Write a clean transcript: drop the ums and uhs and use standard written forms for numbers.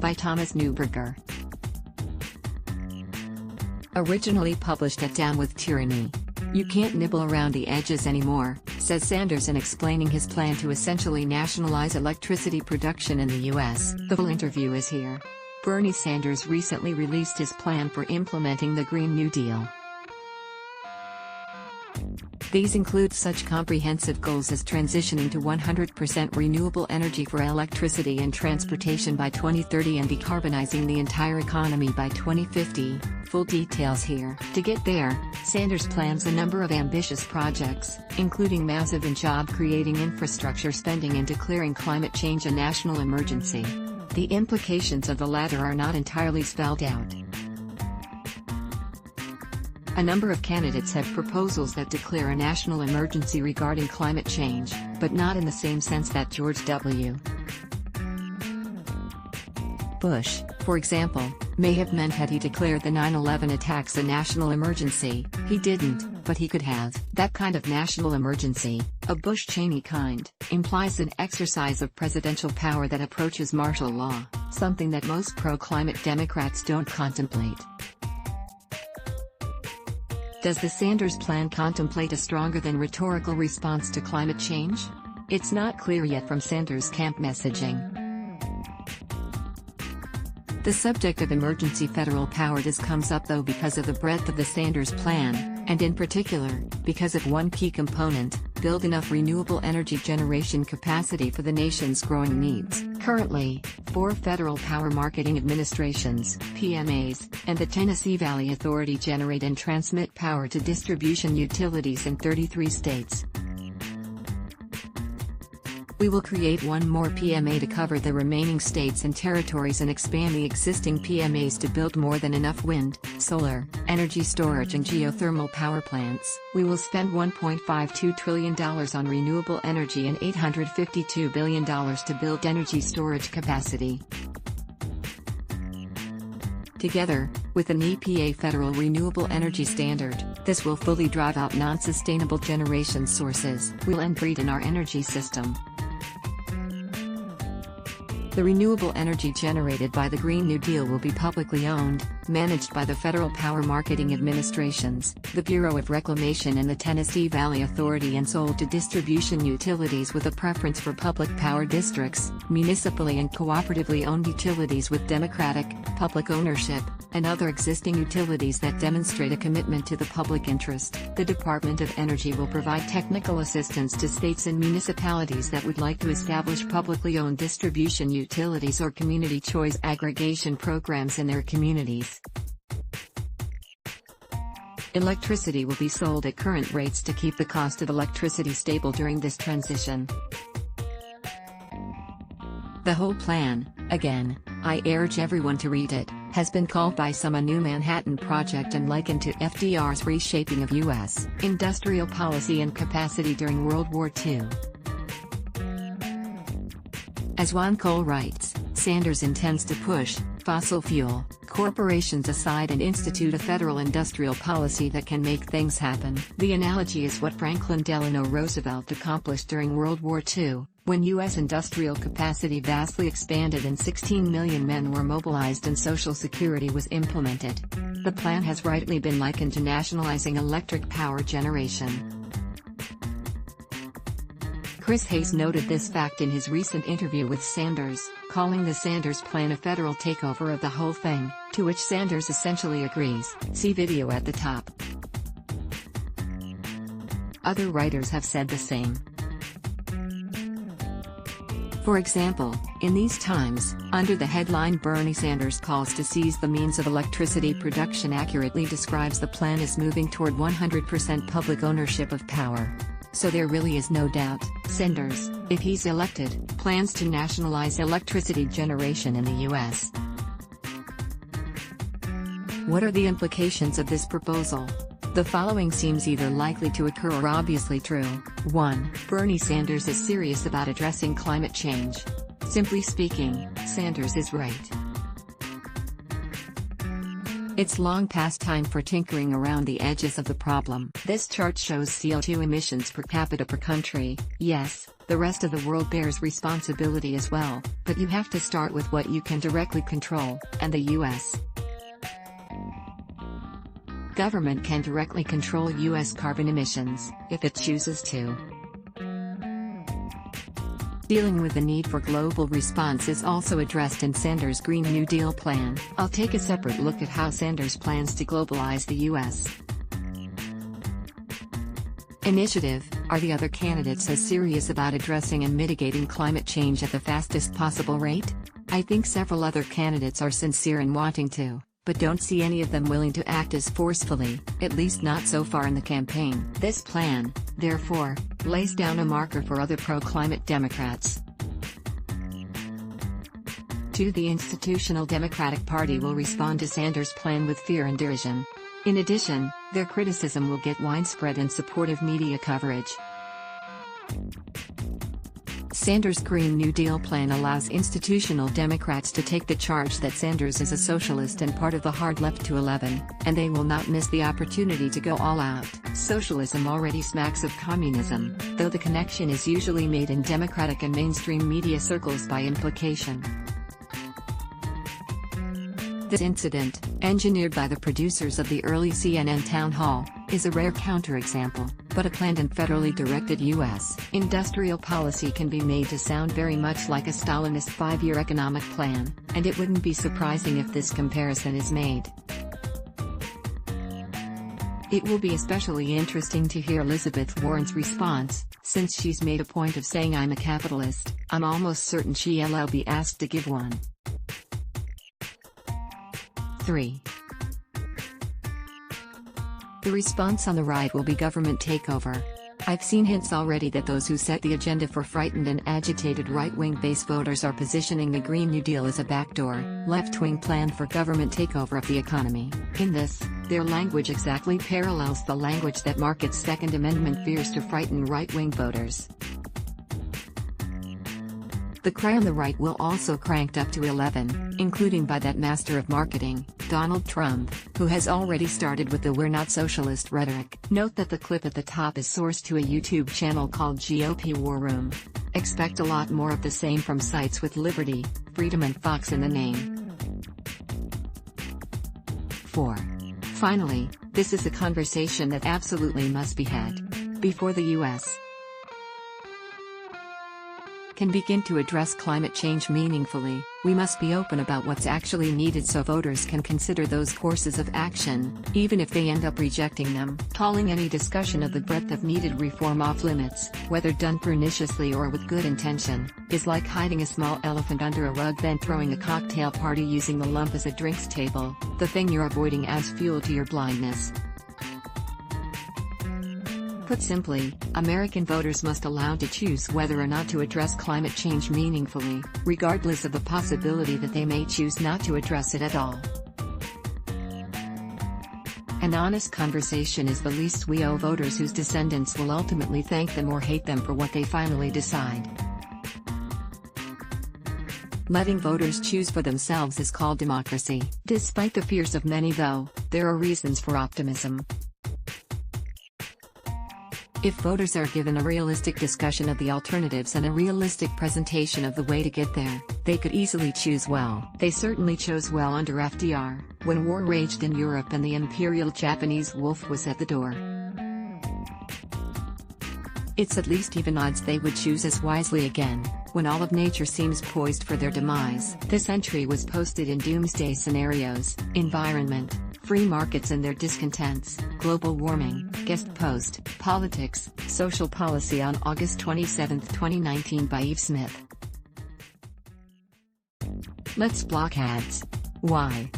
by Thomas Neuburger. Originally published at DownWithTyranny. "You can't nibble around the edges anymore," says Sanders in explaining his plan to essentially nationalize electricity production in the US. The full interview is here. Bernie Sanders recently released his plan for implementing the Green New Deal. These include such comprehensive goals as transitioning to 100% renewable energy for electricity and transportation by 2030 and decarbonizing the entire economy by 2050. Full details here. To get there, Sanders plans a number of ambitious projects, including massive and job-creating infrastructure spending and declaring climate change a national emergency. The implications of the latter are not entirely spelled out. A number of candidates have proposals that declare a national emergency regarding climate change, but not in the same sense that George W. Bush, for example, may have meant had he declared the 9/11 attacks a national emergency. He didn't, but he could have. That kind of national emergency, a Bush-Cheney kind, implies an exercise of presidential power that approaches martial law, something that most pro-climate Democrats don't contemplate. Does the Sanders plan contemplate a stronger than rhetorical response to climate change? It's not clear yet from Sanders' camp messaging. The subject of emergency federal power comes up though because of the breadth of the Sanders plan, and in particular, because of one key component: build enough renewable energy generation capacity for the nation's growing needs. Currently, 4 federal power marketing administrations, PMAs, and the Tennessee Valley Authority generate and transmit power to distribution utilities in 33 states. We will create one more PMA to cover the remaining states and territories and expand the existing PMAs to build more than enough wind, solar, energy storage and geothermal power plants. We will spend $1.52 trillion on renewable energy and $852 billion to build energy storage capacity. Together, with an EPA federal renewable energy standard, this will fully drive out non-sustainable generation sources. We'll end greed in our energy system. The renewable energy generated by the Green New Deal will be publicly owned, managed by the Federal Power Marketing Administrations, the Bureau of Reclamation and the Tennessee Valley Authority, and sold to distribution utilities with a preference for public power districts, municipally and cooperatively owned utilities with democratic, public ownership, and other existing utilities that demonstrate a commitment to the public interest. The Department of Energy will provide technical assistance to states and municipalities that would like to establish publicly owned distribution utilities or community choice aggregation programs in their communities. Electricity will be sold at current rates to keep the cost of electricity stable during this transition. The whole plan, again, I urge everyone to read it, has been called by some a new Manhattan Project and likened to FDR's reshaping of U.S. industrial policy and capacity during World War II. As Juan Cole writes, Sanders intends to push fossil fuel corporations aside and institute a federal industrial policy that can make things happen. The analogy is what Franklin Delano Roosevelt accomplished during World War II, when U.S. industrial capacity vastly expanded and 16 million men were mobilized and Social Security was implemented. The plan has rightly been likened to nationalizing electric power generation. Chris Hayes noted this fact in his recent interview with Sanders, calling the Sanders plan a federal takeover of the whole thing, to which Sanders essentially agrees. See video at the top. Other writers have said the same. For example, in these times, under the headline "Bernie Sanders calls to seize the means of electricity production" accurately describes the plan as moving toward 100% public ownership of power. So there really is no doubt, Sanders, if he's elected, plans to nationalize electricity generation in the U.S. What are the implications of this proposal? The following seems either likely to occur or obviously true. 1. Bernie Sanders is serious about addressing climate change. Simply speaking, Sanders is right. It's long past time for tinkering around the edges of the problem. This chart shows CO2 emissions per capita per country. Yes, The rest of the world bears responsibility as well, but you have to start with what you can directly control, and the US government can directly control US carbon emissions, if it chooses to. Dealing with the need for global response is also addressed in Sanders' Green New Deal plan. I'll take a separate look at how Sanders plans to globalize the US initiative. Are the other candidates as serious about addressing and mitigating climate change at the fastest possible rate? I think several other candidates are sincere in wanting to, but don't see any of them willing to act as forcefully, at least not so far in the campaign. This plan, therefore, lays down a marker for other pro-climate Democrats. 2. The institutional Democratic Party will respond to Sanders' plan with fear and derision. In addition, their criticism will get widespread and supportive media coverage. Sanders' Green New Deal plan allows institutional Democrats to take the charge that Sanders is a socialist and part of the hard left to 11, and they will not miss the opportunity to go all out. Socialism already smacks of communism, though the connection is usually made in Democratic and mainstream media circles by implication. This incident, engineered by the producers of the early CNN town hall, is a rare counterexample, but a planned and federally directed U.S. industrial policy can be made to sound very much like a Stalinist 5-year economic plan, and it wouldn't be surprising if this comparison is made. It will be especially interesting to hear Elizabeth Warren's response, since she's made a point of saying I'm a capitalist. I'm almost certain she'll be asked to give one. 3. The response on the right will be government takeover. I've seen hints already that those who set the agenda for frightened and agitated right-wing base voters are positioning the Green New Deal as a backdoor, left-wing plan for government takeover of the economy. In this, their language exactly parallels the language that markets Second Amendment fears to frighten right-wing voters. The cry on the right will also cranked up to 11, including by that master of marketing, Donald Trump, who has already started with the "we're not socialist" rhetoric. Note that the clip at the top is sourced to a YouTube channel called GOP War Room. Expect a lot more of the same from sites with liberty, freedom and Fox in the name. 4. Finally, this is a conversation that absolutely must be had. Before the U.S. can begin to address climate change meaningfully, we must be open about what's actually needed so voters can consider those courses of action, even if they end up rejecting them. Calling any discussion of the breadth of needed reform off limits, whether done perniciously or with good intention, is like hiding a small elephant under a rug then throwing a cocktail party using the lump as a drinks table. The thing you're avoiding adds fuel to your blindness. Put simply, American voters must allow to choose whether or not to address climate change meaningfully, regardless of the possibility that they may choose not to address it at all. An honest conversation is the least we owe voters whose descendants will ultimately thank them or hate them for what they finally decide. Letting voters choose for themselves is called democracy. Despite the fears of many though, there are reasons for optimism. If voters are given a realistic discussion of the alternatives and a realistic presentation of the way to get there, they could easily choose well. They certainly chose well under FDR, when war raged in Europe and the imperial Japanese wolf was at the door. It's at least even odds they would choose as wisely again, when all of nature seems poised for their demise. This entry was posted in Doomsday Scenarios, Environment, Free Markets and Their Discontents, Global Warming, Guest Post, Politics, Social Policy on August 27, 2019 by Eve Smith. Let's block ads. Why?